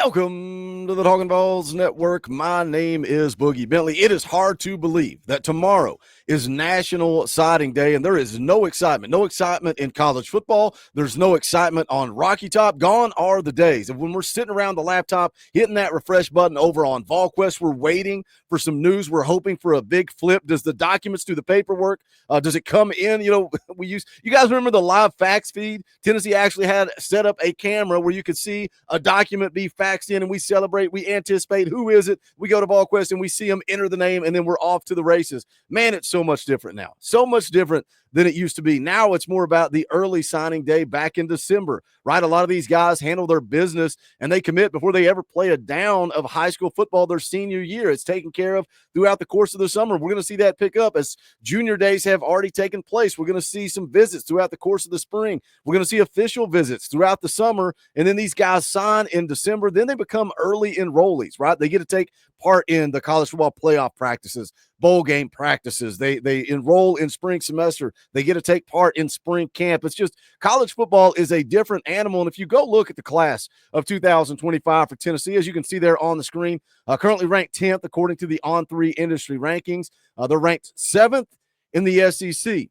Welcome to the Talkin VAWLS Network. My name is Boogie Bentley. It is hard to believe that tomorrow is National Signing Day, and there is no excitement. No excitement in college football. There's no excitement on Rocky Top. Gone are the days of when we're sitting around the laptop, hitting that refresh button over on VolQuest. We're waiting for some news. We're hoping for a big flip. Does the documents do the paperwork? Does it come in? You guys remember the live fax feed? Tennessee actually had set up a camera where you could see a document be faxed in, and we celebrate, we anticipate who is it. We go to VolQuest and we see them enter the name, and then we're off to the races. Man, it's so much different now. So much different than it used to be. Now it's more about the early signing day back in December, right? A lot of these guys handle their business and they commit before they ever play a down of high school football their senior year. It's taken care of throughout the course of the summer. We're going to see that pick up as junior days have already taken place. We're going to see some visits throughout the course of the spring. We're going to see official visits throughout the summer, and then these guys sign in December. Then they become early enrollees, right? They get to take part in the college football playoff practices, bowl game practices. They enroll in spring semester. They get to take part in spring camp. It's just college football is a different animal. And if you go look at the class of 2025 for Tennessee, as you can see there on the screen, currently ranked 10th according to the On3 industry rankings. They're ranked 7th in the SEC.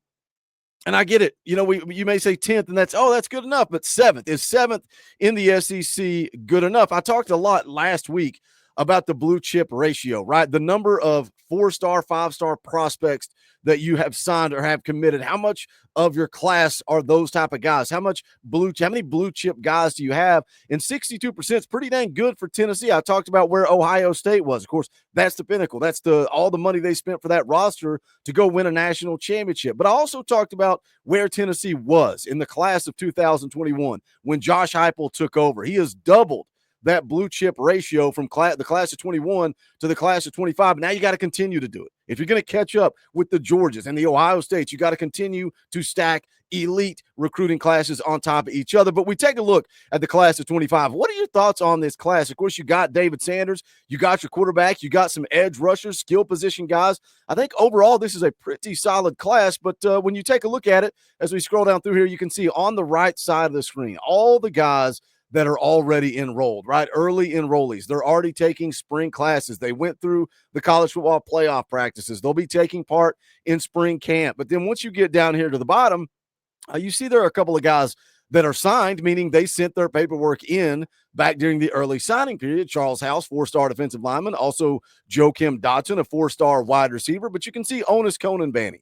And I get it. You may say 10th, and that's good enough. But 7th is 7th in the SEC good enough? I talked a lot last week about the blue chip ratio, right? The number of 4-star, 5-star prospects that you have signed or have committed. How much of your class are those type of guys? How many blue chip guys do you have? And 62% is pretty dang good for Tennessee. I talked about where Ohio State was. Of course, that's the pinnacle. That's all the money they spent for that roster to go win a national championship. But I also talked about where Tennessee was in the class of 2021 when Josh Heupel took over. He has doubled that blue chip ratio from the class of 21 to the class of 25. Now you got to continue to do it. If you're going to catch up with the Georgias and the Ohio States, you got to continue to stack elite recruiting classes on top of each other. But we take a look at the class of 25. What are your thoughts on this class? Of course, you got David Sanders, you got your quarterback, you got some edge rushers, skill position guys. I think overall this is a pretty solid class, but when you take a look at it, as we scroll down through here, you can see on the right side of the screen, all the guys that are already enrolled, right? Early enrollees. They're already taking spring classes. They went through the college football playoff practices. They'll be taking part in spring camp. But then once you get down here to the bottom, you see there are a couple of guys that are signed, meaning they sent their paperwork in back during the early signing period. Charles House, 4-star defensive lineman. Also, Joakim Dotson, a 4-star wide receiver. But you can see Onis Konanbanny,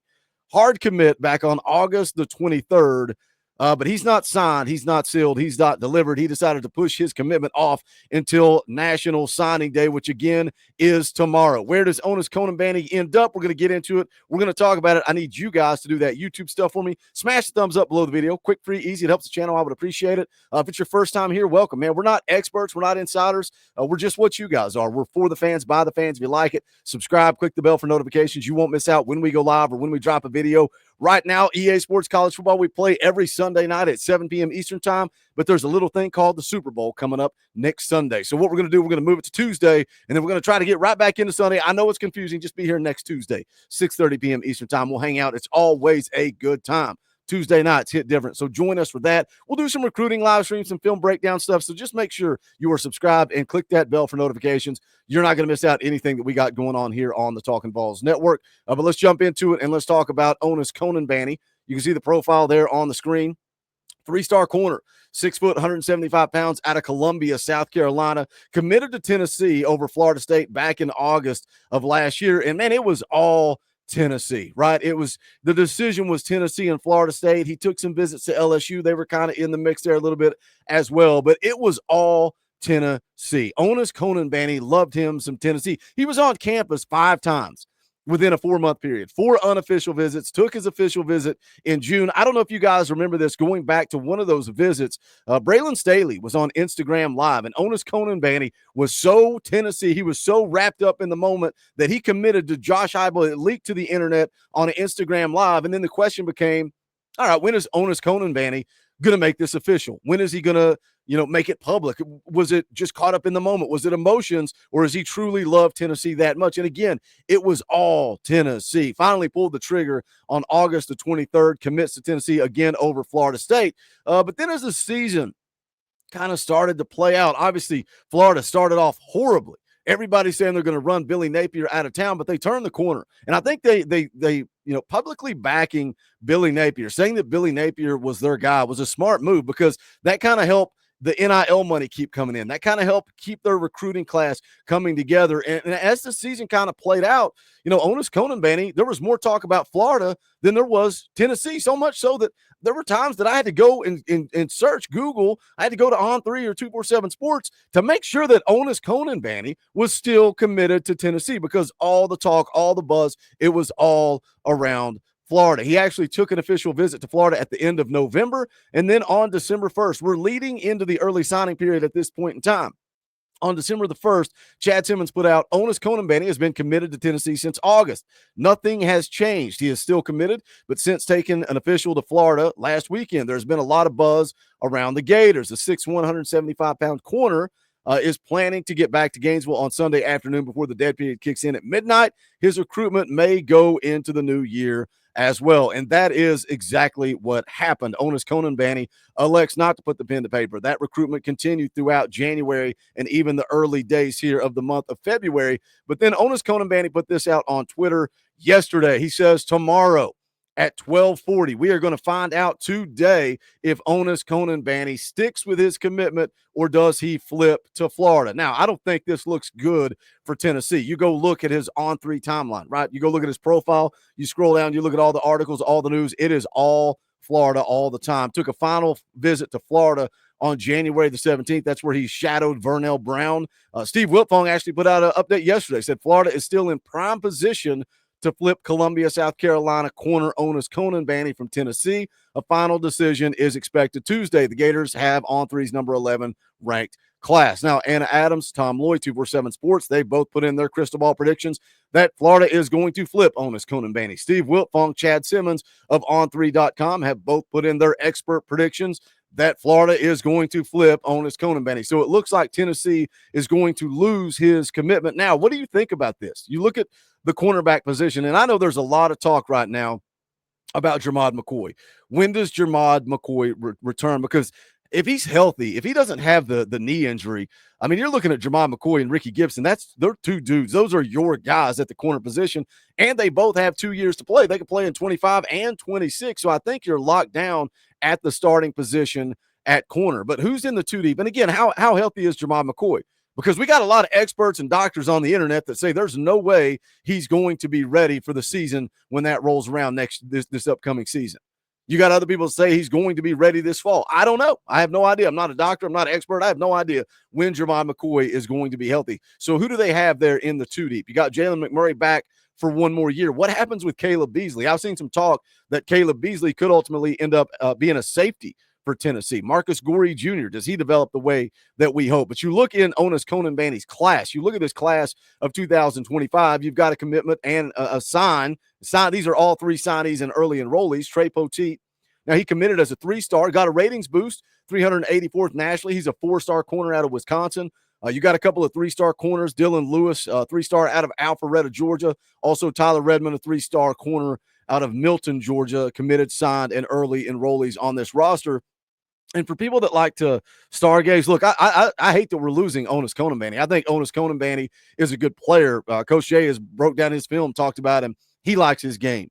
hard commit back on August the 23rd. But he's not signed, he's not sealed, he's not delivered. He decided to push his commitment off until National Signing Day, which again is tomorrow. Where does Onis Konanbanny end up? We're going to get into it. We're going to talk about it. I need you guys to do that YouTube stuff for me. Smash the thumbs up below the video. Quick, free, easy. It helps the channel. I would appreciate it. If it's your first time here, welcome, man. We're not experts. We're not insiders. We're just what you guys are. We're for the fans, by the fans. If you like it, subscribe, click the bell for notifications. You won't miss out when we go live or when we drop a video. Right now, EA Sports College Football, we play every Sunday night at 7 p.m. Eastern time, but there's a little thing called the Super Bowl coming up next Sunday. So what we're going to do, we're going to move it to Tuesday, and then we're going to try to get right back into Sunday. I know it's confusing. Just be here next Tuesday, 6:30 p.m. Eastern time. We'll hang out. It's always a good time. Tuesday nights hit different. So join us for that. We'll do some recruiting live streams, some film breakdown stuff. So just make sure you are subscribed and click that bell for notifications. You're not going to miss out anything that we got going on here on the Talkin VAWLS Network. But let's jump into it and let's talk about Onis Konanbanny. You can see the profile there on the screen. 3-star corner, 6 foot, 175 pounds, out of Columbia, South Carolina, committed to Tennessee over Florida State back in August of last year. And man, it was all Tennessee, right? The decision was Tennessee and Florida State. He took some visits to LSU. They were kind of in the mix there a little bit as well, but it was all Tennessee. Onis Konanbanny, loved him some Tennessee. He was on campus 5 times within a 4-month period, 4 unofficial visits, took his official visit in June. I don't know if you guys remember this, going back to one of those visits, Braylon Staley was on Instagram Live, and Onis Konanbanny was so Tennessee, he was so wrapped up in the moment that he committed to Josh Heupel. It leaked to the internet on an Instagram Live, and then the question became, all right, when is Onis Konanbanny going to make this official? When is he going to make it public? Was it just caught up in the moment? Was it emotions, or does he truly love Tennessee that much? And again, it was all Tennessee. Finally pulled the trigger on August the 23rd, commits to Tennessee again over Florida State. But then as the season kind of started to play out. Obviously, Florida started off horribly. Everybody's saying they're going to run Billy Napier out of town, but they turned the corner. And I think they publicly backing Billy Napier, saying that Billy Napier was their guy was a smart move because that kind of helped the NIL money keep coming in. That kind of helped keep their recruiting class coming together. And as the season kind of played out, Onis Konanbanny, there was more talk about Florida than there was Tennessee, so much so that there were times that I had to go and search Google. I had to go to On3 or 247 Sports to make sure that Onis Konanbanny was still committed to Tennessee because all the talk, all the buzz, it was all around Florida. He actually took an official visit to Florida at the end of November, and then on December 1st, we're leading into the early signing period at this point in time. On December the 1st, Chad Simmons put out, Onis Konanbanny has been committed to Tennessee since August. Nothing has changed. He is still committed, but since taking an official to Florida last weekend, there's been a lot of buzz around the Gators. The 6'1", 175-pound corner is planning to get back to Gainesville on Sunday afternoon before the dead period kicks in at midnight. His recruitment may go into the new year as well. And that is exactly what happened. Onis Konanbanny elects not to put the pen to paper. That recruitment continued throughout January and even the early days here of the month of February. But then Onis Konanbanny put this out on Twitter yesterday. He says, tomorrow at 12:40, we are going to find out today if Onis Konanbanny sticks with his commitment or does he flip to Florida. Now, I don't think this looks good for Tennessee. You go look at his On3 timeline, right? You go look at his profile, you scroll down, you look at all the articles, all the news. It is all Florida all the time. Took a final visit to Florida on January the 17th. That's where he shadowed Vernell Brown. Steve Wiltfong actually put out an update yesterday. Said Florida is still in prime position to flip Columbia, South Carolina corner Onis Konanbanny from Tennessee. A final decision is expected Tuesday. The Gators have On3's number 11 ranked class. Now, Anna Adams, Tom Lloyd, 247 Sports, they both put in their crystal ball predictions that Florida is going to flip Onis Konanbanny. Steve Wiltfong, Chad Simmons of On3.com have both put in their expert predictions that Florida is going to flip Onis Konanbanny. So it looks like Tennessee is going to lose his commitment. Now, what do you think about this? You look at the cornerback position, and I know there's a lot of talk right now about Jermod McCoy. When does Jermod McCoy return? Because if he's healthy, if he doesn't have the knee injury, I mean, you're looking at Jermod McCoy and Ricky Gibson. They're two dudes. Those are your guys at the corner position, and they both have 2 years to play. They can play in 25 and 26, so I think you're locked down at the starting position at corner. But who's in the two deep? And again, how healthy is Jermod McCoy? Because we got a lot of experts and doctors on the internet that say there's no way he's going to be ready for the season when that rolls around this upcoming season. You got other people that say he's going to be ready this fall. I don't know. I have no idea. I'm not a doctor. I'm not an expert. I have no idea when Jermod McCoy is going to be healthy. So who do they have there in the two deep? You got Jalen McMurray back for one more year. What happens with Caleb Beasley? I've seen some talk that Caleb Beasley could ultimately end up being a safety for Tennessee. Marcus Gorey Jr., does he develop the way that we hope? But you look in Onis Konanbanny's class, you look at this class of 2025, you've got a commitment and a sign. These are all three signees and early enrollees. Trey Poteet, now he committed as a 3-star, got a ratings boost, 384th nationally. He's a 4-star corner out of Wisconsin. You got a couple of 3-star corners. Dylan Lewis, 3-star out of Alpharetta, Georgia. Also Tyler Redmond, a 3-star corner out of Milton, Georgia, committed, signed, and early enrollees on this roster. And for people that like to stargaze, look, I hate that we're losing Onis Konanbanny. I think Onis Konanbanny is a good player. Coach Jay has broke down his film, talked about him. He likes his game.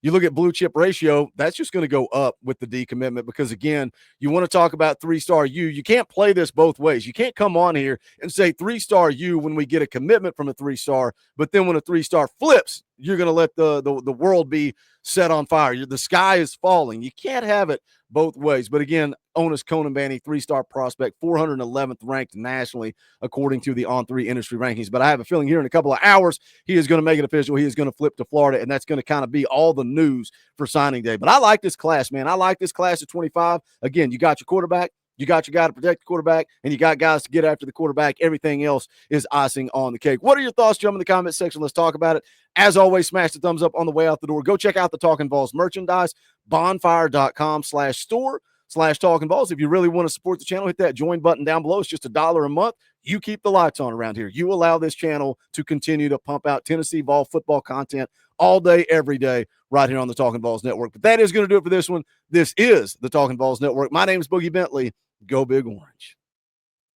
You look at blue chip ratio, that's just going to go up with the decommitment because, again, you want to talk about 3-star U. You can't play this both ways. You can't come on here and say 3-star U when we get a commitment from a 3-star, but then when a 3-star flips, you're going to let the world be set on fire. The sky is falling. You can't have it both ways. But again, Onis Konanbanny, 3-star prospect, 411th ranked nationally, according to the On3 industry rankings. But I have a feeling here in a couple of hours, he is going to make it official. He is going to flip to Florida, and that's going to kind of be all the news for signing day. But I like this class, man. I like this class of 25. Again, you got your quarterback. You got your guy to protect the quarterback, and you got guys to get after the quarterback. Everything else is icing on the cake. What are your thoughts? Jump in the comment section. Let's talk about it. As always, smash the thumbs up on the way out the door. Go check out the Talkin VAWLS merchandise, bonfire.com/store/Talkin VAWLS. If you really want to support the channel, hit that join button down below. It's just $1 a month. You keep the lights on around here. You allow this channel to continue to pump out Tennessee Vol football content all day, every day, right here on the Talkin VAWLS Network. But that is going to do it for this one. This is the Talkin VAWLS Network. My name is Boogie Bentley. Go Big Orange.